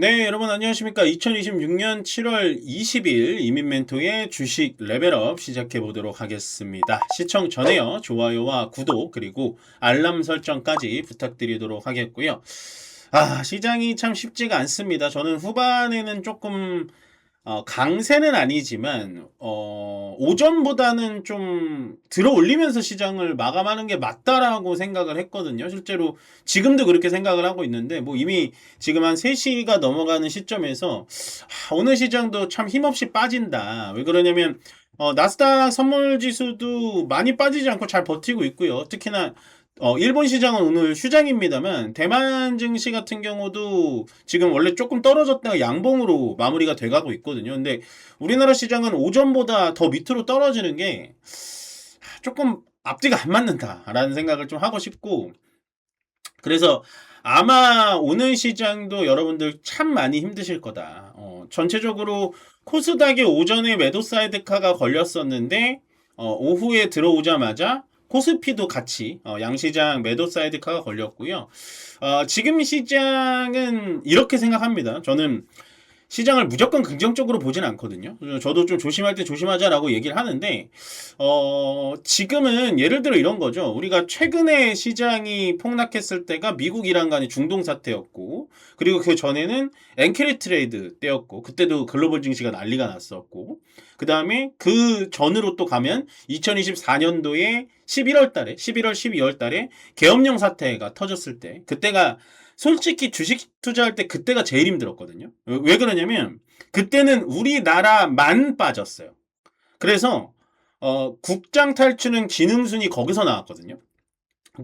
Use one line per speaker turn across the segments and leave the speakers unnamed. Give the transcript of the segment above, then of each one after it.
네, 여러분 안녕하십니까? 2026년 7월 20일 이민멘토의 주식 레벨업 시작해 보도록 하겠습니다. 시청 전에요. 좋아요와 구독 그리고 알람 설정까지 부탁드리도록 하겠고요. 시장이 참 쉽지가 않습니다. 저는 후반에는 조금 강세는 아니지만 오전보다는 좀 들어 올리면서 시장을 마감하는 게 맞다라고 생각을 했거든요. 실제로 지금도 그렇게 생각을 하고 있는데 뭐 이미 지금 한 3시가 넘어가는 시점에서 오늘 시장도 참 힘없이 빠진다. 왜 그러냐면 나스닥 선물 지수도 많이 빠지지 않고 잘 버티고 있고요. 특히나 일본 시장은 오늘 휴장입니다만 대만 증시 같은 경우도 지금 원래 조금 떨어졌다가 양봉으로 마무리가 돼가고 있거든요. 근데 우리나라 시장은 오전보다 더 밑으로 떨어지는 게 조금 앞뒤가 안 맞는다라는 생각을 좀 하고 싶고, 그래서 아마 오늘 시장도 여러분들 참 많이 힘드실 거다. 전체적으로 코스닥이 오전에 매도 사이드카가 걸렸었는데 오후에 들어오자마자 코스피도 같이 양시장 매도 사이드카가 걸렸고요. 지금 시장은 이렇게 생각합니다. 저는 시장을 무조건 긍정적으로 보진 않거든요. 저도 좀 조심할 때 조심하자라고 얘기를 하는데, 지금은 예를 들어 이런 거죠. 우리가 최근에 시장이 폭락했을 때가 미국 이란 간의 중동 사태였고, 그리고 그 전에는 엔캐리 트레이드 때였고, 그때도 글로벌 증시가 난리가 났었고, 그 다음에 그 전으로 또 가면 2024년도에 11월 달에, 11월, 12월 달에 계엄령 사태가 터졌을 때, 그때가 솔직히 주식 투자할 때 그때가 제일 힘들었거든요. 왜 그러냐면 그때는 우리나라만 빠졌어요. 그래서 국장 탈출은 기능순이 거기서 나왔거든요.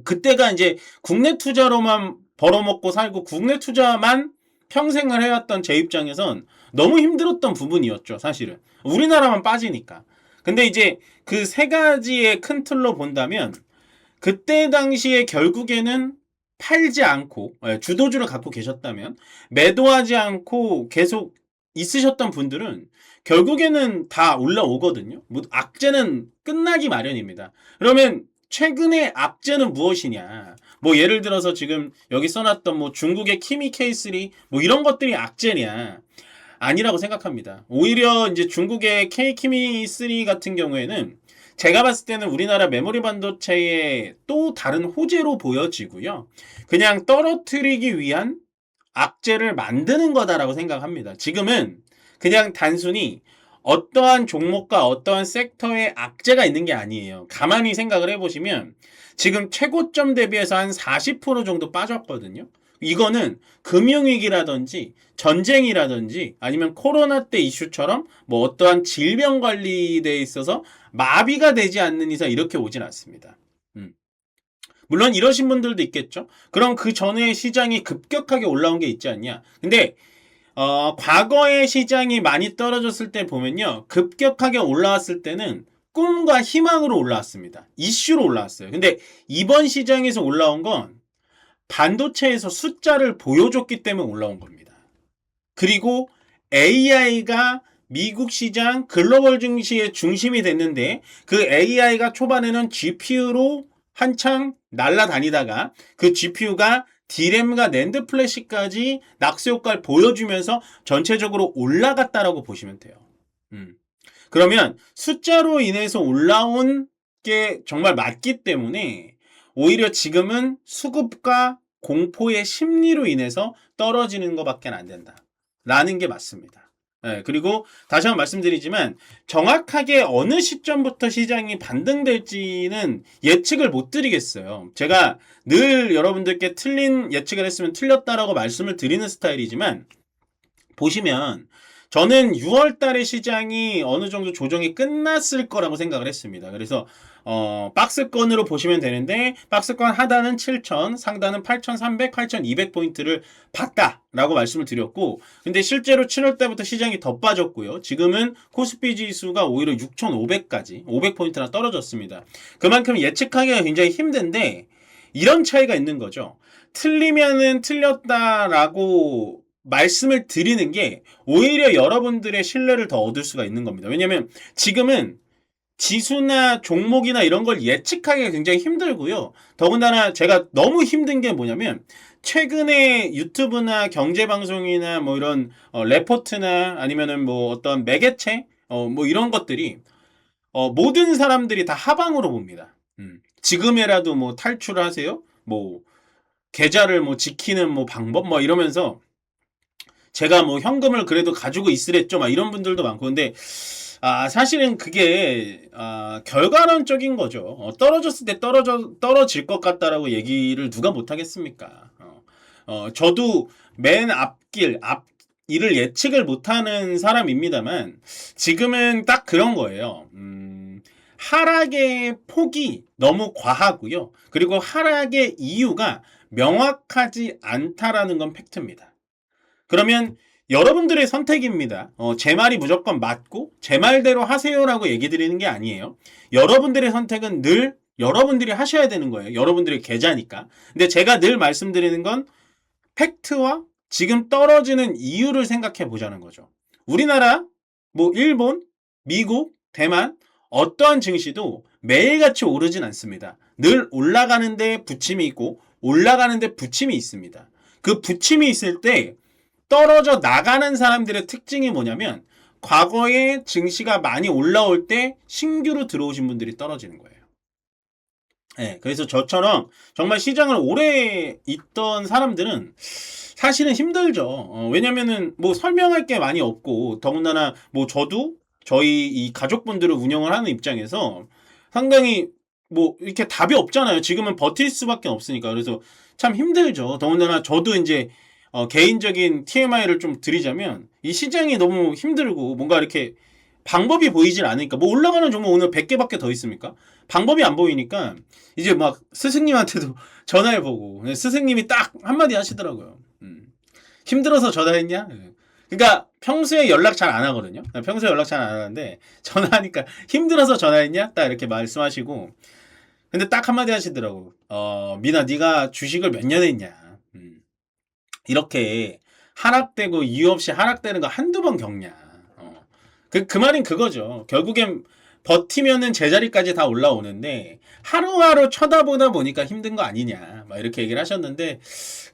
그때가 이제 국내 투자로만 벌어먹고 살고 국내 투자만 평생을 해왔던 제 입장에선 너무 힘들었던 부분이었죠, 사실은. 우리나라만 빠지니까. 근데 이제 그 세 가지의 큰 틀로 본다면 그때 당시에 결국에는 팔지 않고 주도주를 갖고 계셨다면 매도하지 않고 계속 있으셨던 분들은 결국에는 다 올라오거든요. 뭐 악재는 끝나기 마련입니다. 그러면 최근의 악재는 무엇이냐? 뭐 예를 들어서 지금 여기 써놨던 뭐 중국의 키미 K3 뭐 이런 것들이 악재냐? 아니라고 생각합니다. 오히려 이제 중국의 K키미 3 같은 경우에는 제가 봤을 때는 우리나라 메모리 반도체의 또 다른 호재로 보여지고요. 그냥 떨어뜨리기 위한 악재를 만드는 거다라고 생각합니다. 지금은 그냥 단순히 어떠한 종목과 어떠한 섹터에 악재가 있는 게 아니에요. 가만히 생각을 해보시면 지금 최고점 대비해서 한 40% 정도 빠졌거든요. 이거는 금융위기라든지 전쟁이라든지 아니면 코로나 때 이슈처럼 뭐 어떠한 질병 관리에 있어서 마비가 되지 않는 이상 이렇게 오진 않습니다. 물론 이러신 분들도 있겠죠. 그럼 그 전에 시장이 급격하게 올라온 게 있지 않냐. 근데 과거에 시장이 많이 떨어졌을 때 보면요. 급격하게 올라왔을 때는 꿈과 희망으로 올라왔습니다. 이슈로 올라왔어요. 근데 이번 시장에서 올라온 건 반도체에서 숫자를 보여줬기 때문에 올라온 겁니다. 그리고 AI가 미국 시장 글로벌 증시의 중심이 됐는데 그 AI가 초반에는 GPU로 한창 날아다니다가 그 GPU가 D램과 낸드 플래시까지 낙수 효과를 보여주면서 전체적으로 올라갔다라고 보시면 돼요. 그러면 숫자로 인해서 올라온 게 정말 맞기 때문에 오히려 지금은 수급과 공포의 심리로 인해서 떨어지는 것밖에 안 된다. 라는 게 맞습니다. 그리고 다시 한번 말씀드리지만 정확하게 어느 시점부터 시장이 반등될지는 예측을 못 드리겠어요. 제가 늘 여러분들께 틀린 예측을 했으면 틀렸다라고 말씀을 드리는 스타일이지만 보시면 저는 6월 달에 시장이 어느 정도 조정이 끝났을 거라고 생각을 했습니다. 그래서 박스권으로 보시면 되는데 박스권 하단은 7,000, 상단은 8,300, 8,200포인트를 봤다라고 말씀을 드렸고 근데 실제로 7월 달부터 시장이 더 빠졌고요. 지금은 코스피 지수가 오히려 6,500까지 500포인트나 떨어졌습니다. 그만큼 예측하기가 굉장히 힘든데 이런 차이가 있는 거죠. 틀리면은 틀렸다라고 말씀을 드리는 게 오히려 여러분들의 신뢰를 더 얻을 수가 있는 겁니다. 왜냐면 지금은 지수나 종목이나 이런 걸 예측하기가 굉장히 힘들고요. 더군다나 제가 너무 힘든 게 뭐냐면 최근에 유튜브나 경제방송이나 뭐 이런 레포트나 아니면은 뭐 어떤 매개체 뭐 이런 것들이 모든 사람들이 다 하방으로 봅니다. 지금이라도 뭐 탈출을 하세요. 뭐 계좌를 뭐 지키는 뭐 방법 뭐 이러면서 제가 뭐 현금을 그래도 가지고 있으랬죠. 막 이런 분들도 많고. 근데 사실은 그게 결과론적인 거죠. 떨어졌을 때 떨어질 것 같다라고 얘기를 누가 못 하겠습니까? 저도 맨 앞길 앞 일을 예측을 못하는 사람입니다만 지금은 딱 그런 거예요. 하락의 폭이 너무 과하고요. 그리고 하락의 이유가 명확하지 않다라는 건 팩트입니다. 그러면 여러분들의 선택입니다. 제 말이 무조건 맞고 제 말대로 하세요라고 얘기 드리는 게 아니에요. 여러분들의 선택은 늘 여러분들이 하셔야 되는 거예요. 여러분들의 계좌니까. 근데 제가 늘 말씀드리는 건 팩트와 지금 떨어지는 이유를 생각해 보자는 거죠. 우리나라, 뭐 일본, 미국, 대만 어떠한 증시도 매일같이 오르진 않습니다. 늘 올라가는데 부침이 있고 올라가는데 부침이 있습니다. 그 부침이 있을 때 떨어져 나가는 사람들의 특징이 뭐냐면 과거에 증시가 많이 올라올 때 신규로 들어오신 분들이 떨어지는 거예요. 네, 그래서 저처럼 정말 시장을 오래 있던 사람들은 사실은 힘들죠. 왜냐면은 뭐 설명할 게 많이 없고 더군다나 뭐 저도 저희 이 가족분들을 운영을 하는 입장에서 상당히 뭐 이렇게 답이 없잖아요. 지금은 버틸 수밖에 없으니까. 그래서 참 힘들죠. 더군다나 저도 이제 개인적인 TMI를 좀 드리자면 이 시장이 너무 힘들고 뭔가 이렇게 방법이 보이질 않으니까 뭐 올라가는 종목 오늘 100개밖에 더 있습니까? 방법이 안 보이니까 이제 막 스승님한테도 전화해보고 스승님이 딱 한마디 하시더라고요. 힘들어서 전화했냐? 그러니까 평소에 연락 잘 안 하거든요. 평소에 연락 잘 안 하는데 전화하니까 힘들어서 전화했냐? 딱 이렇게 말씀하시고 근데 딱 한마디 하시더라고. 민아 네가 주식을 몇 년 했냐? 이렇게 하락되고 이유 없이 하락되는 거 한두 번 겪냐. 그 말인 그거죠. 결국엔 버티면은 제자리까지 다 올라오는데 하루하루 쳐다보다 보니까 힘든 거 아니냐. 막 이렇게 얘기를 하셨는데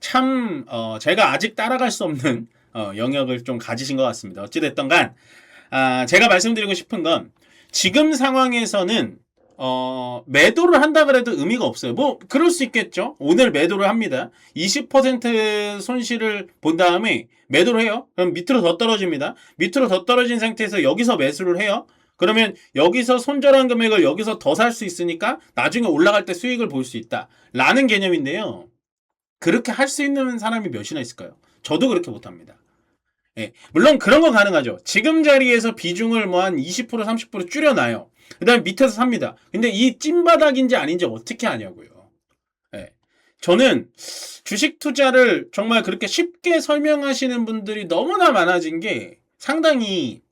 참 제가 아직 따라갈 수 없는 영역을 좀 가지신 것 같습니다. 어찌됐든 간 제가 말씀드리고 싶은 건 지금 상황에서는 매도를 한다 그래도 의미가 없어요. 뭐 그럴 수 있겠죠. 오늘 매도를 합니다. 20% 손실을 본 다음에 매도를 해요. 그럼 밑으로 더 떨어집니다. 밑으로 더 떨어진 상태에서 여기서 매수를 해요. 그러면 여기서 손절한 금액을 여기서 더 살 수 있으니까 나중에 올라갈 때 수익을 볼 수 있다. 라는 개념인데요. 그렇게 할 수 있는 사람이 몇이나 있을까요? 저도 그렇게 못합니다. 예, 물론 그런 건 가능하죠. 지금 자리에서 비중을 뭐 한 20% 30% 줄여놔요. 그 다음에 밑에서 삽니다. 근데 이 찐바닥인지 아닌지 어떻게 아냐고요. 예. 저는 주식 투자를 정말 그렇게 쉽게 설명하시는 분들이 너무나 많아진 게 상당히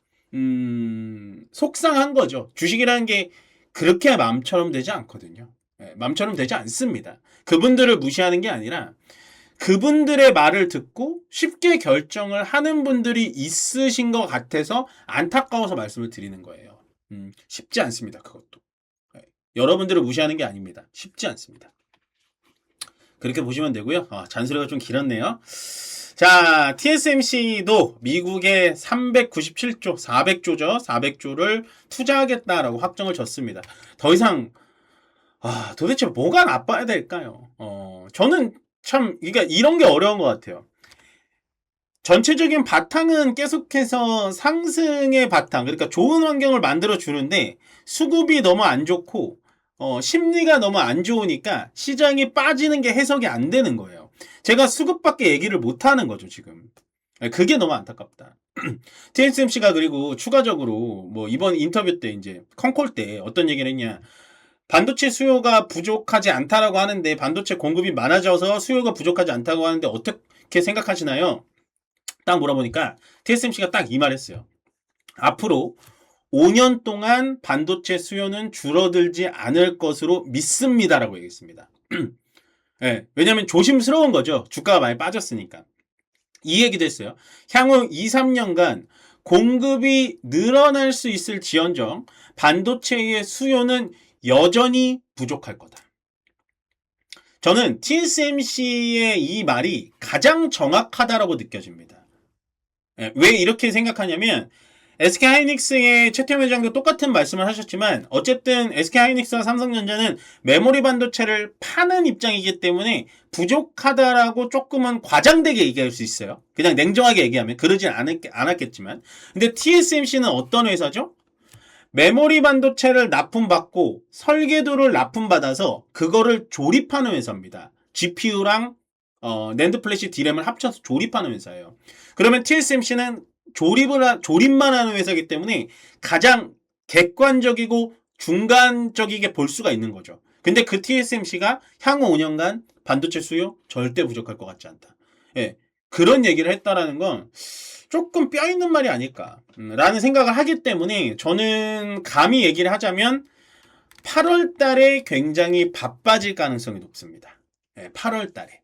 속상한 거죠. 주식이라는 게 그렇게 마음처럼 되지 않거든요. 예, 마음처럼 되지 않습니다. 그분들을 무시하는 게 아니라 그분들의 말을 듣고 쉽게 결정을 하는 분들이 있으신 것 같아서 안타까워서 말씀을 드리는 거예요. 쉽지 않습니다. 그것도. 네. 여러분들을 무시하는 게 아닙니다. 쉽지 않습니다. 그렇게 보시면 되고요. 잔소리가 좀 길었네요. 자, TSMC도 미국의 397조, 400조죠. 400조를 투자하겠다라고 확정을 졌습니다. 더 이상 도대체 뭐가 나빠야 될까요? 저는 참, 그러니까 이런 게 어려운 것 같아요. 전체적인 바탕은 계속해서 상승의 바탕, 그러니까 좋은 환경을 만들어 주는데 수급이 너무 안 좋고 심리가 너무 안 좋으니까 시장이 빠지는 게 해석이 안 되는 거예요. 제가 수급밖에 얘기를 못 하는 거죠, 지금. 그게 너무 안타깝다. TSMC가 그리고 추가적으로 뭐 이번 인터뷰 때 이제 컨콜 때 어떤 얘기를 했냐. 반도체 수요가 부족하지 않다라고 하는데 반도체 공급이 많아져서 수요가 부족하지 않다고 하는데 어떻게 생각하시나요? 딱 물어보니까 TSMC가 딱 이 말했어요. 앞으로 5년 동안 반도체 수요는 줄어들지 않을 것으로 믿습니다라고 얘기했습니다. 네, 왜냐하면 조심스러운 거죠. 주가가 많이 빠졌으니까. 이 얘기도 했어요. 향후 2, 3년간 공급이 늘어날 수 있을 지언정 반도체의 수요는 여전히 부족할 거다. 저는 TSMC의 이 말이 가장 정확하다라고 느껴집니다. 예, 왜 이렇게 생각하냐면 SK하이닉스의 최태원 회장도 똑같은 말씀을 하셨지만 어쨌든 SK하이닉스와 삼성전자는 메모리 반도체를 파는 입장이기 때문에 부족하다라고 조금은 과장되게 얘기할 수 있어요. 그냥 냉정하게 얘기하면 그러진 않았겠지만. 근데 TSMC는 어떤 회사죠? 메모리 반도체를 납품받고 설계도를 납품받아서 그거를 조립하는 회사입니다. GPU랑 낸드 플래시 D램을 합쳐서 조립하는 회사예요. 그러면 TSMC는 조립만 하는 회사이기 때문에 가장 객관적이고 중간적이게 볼 수가 있는 거죠. 근데 그 TSMC가 향후 5년간 반도체 수요 절대 부족할 것 같지 않다. 예, 그런 얘기를 했다라는 건 조금 뼈 있는 말이 아닐까 라는 생각을 하기 때문에 저는 감히 얘기를 하자면 8월 달에 굉장히 바빠질 가능성이 높습니다. 8월 달에.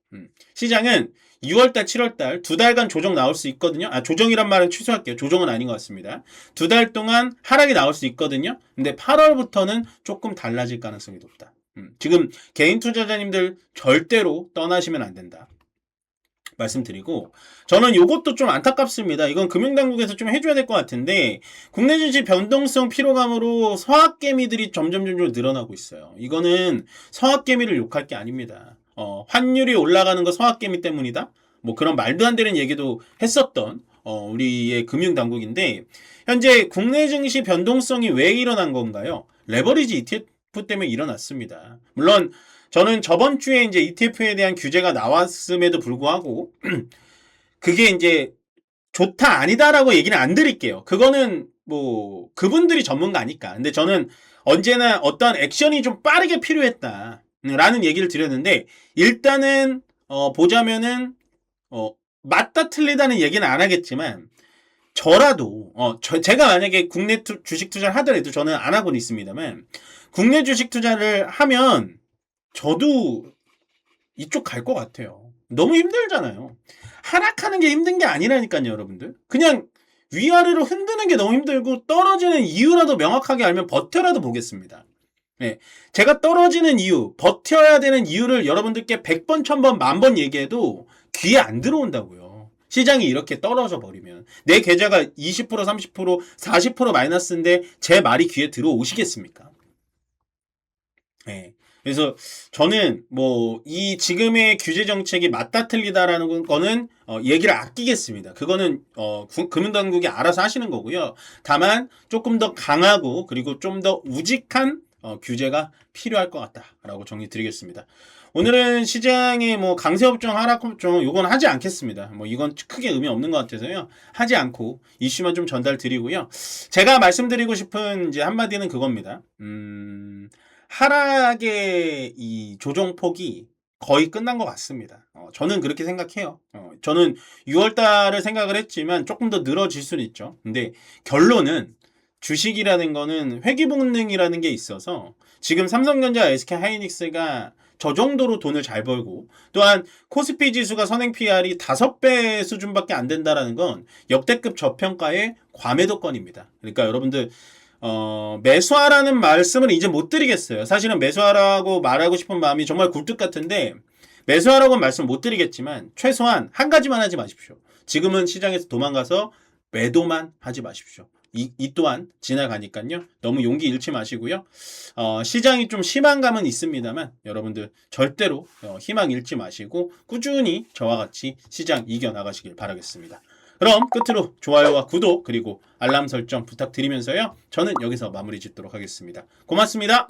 시장은 6월 달, 7월 달 2달간 조정 나올 수 있거든요. 조정이란 말은 취소할게요. 조정은 아닌 것 같습니다. 2달 동안 하락이 나올 수 있거든요. 근데 8월부터는 조금 달라질 가능성이 높다. 지금 개인 투자자님들 절대로 떠나시면 안 된다. 말씀드리고 저는 이것도 좀 안타깝습니다. 이건 금융당국에서 좀 해줘야 될 것 같은데 국내 주식 변동성 피로감으로 서학개미들이 점점 늘어나고 있어요. 이거는 서학개미를 욕할 게 아닙니다. 환율이 올라가는 거 서학개미 때문이다? 뭐 그런 말도 안 되는 얘기도 했었던 우리의 금융당국인데 현재 국내 증시 변동성이 왜 일어난 건가요? 레버리지 ETF 때문에 일어났습니다. 물론 저는 저번 주에 이제 ETF에 대한 규제가 나왔음에도 불구하고 그게 이제 좋다 아니다라고 얘기는 안 드릴게요. 그거는 뭐 그분들이 전문가니까. 근데 저는 언제나 어떤 액션이 좀 빠르게 필요했다라는 얘기를 드렸는데 일단은 보자면은 맞다 틀리다는 얘기는 안 하겠지만 저라도 제가 만약에 국내 주식 투자를 하더라도 저는 안 하고는 있습니다만 국내 주식 투자를 하면 저도 이쪽 갈 것 같아요. 너무 힘들잖아요. 하락하는 게 힘든 게 아니라니까요, 여러분들. 그냥 위아래로 흔드는 게 너무 힘들고 떨어지는 이유라도 명확하게 알면 버텨라도 보겠습니다. 네. 제가 떨어지는 이유, 버텨야 되는 이유를 여러분들께 100번, 1000번, 10,000번 얘기해도 귀에 안 들어온다고요. 시장이 이렇게 떨어져 버리면. 내 계좌가 20%, 30%, 40% 마이너스인데 제 말이 귀에 들어오시겠습니까? 네. 그래서 저는 뭐 이 지금의 규제 정책이 맞다 틀리다라는 거는 얘기를 아끼겠습니다. 그거는 금융당국이 알아서 하시는 거고요. 다만 조금 더 강하고 그리고 좀 더 우직한 규제가 필요할 것 같다라고 정리 드리겠습니다. 오늘은 시장의 뭐 강세업종 하락업종 요건 하지 않겠습니다. 뭐 이건 크게 의미 없는 것 같아서요. 하지 않고 이슈만 좀 전달 드리고요. 제가 말씀드리고 싶은 이제 한마디는 그겁니다. 하락의 이 조정폭이 거의 끝난 것 같습니다. 저는 그렇게 생각해요. 저는 6월달을 생각을 했지만 조금 더 늘어질 수는 있죠. 근데 결론은 주식이라는 거는 회귀복능이라는 게 있어서 지금 삼성전자, SK하이닉스가 저 정도로 돈을 잘 벌고 또한 코스피 지수가 선행 PR이 5배 수준밖에 안 된다라는 건 역대급 저평가의 과매도권입니다. 그러니까 여러분들 매수하라는 말씀을 이제 못 드리겠어요. 사실은 매수하라고 말하고 싶은 마음이 정말 굴뚝 같은데 매수하라고 말씀 못 드리겠지만 최소한 한 가지만 하지 마십시오. 지금은 시장에서 도망가서 매도만 하지 마십시오. 이 또한 지나가니까요. 너무 용기 잃지 마시고요. 시장이 좀 심한 감은 있습니다만 여러분들 절대로 희망 잃지 마시고 꾸준히 저와 같이 시장 이겨나가시길 바라겠습니다. 그럼 끝으로 좋아요와 구독 그리고 알람 설정 부탁드리면서요. 저는 여기서 마무리 짓도록 하겠습니다. 고맙습니다.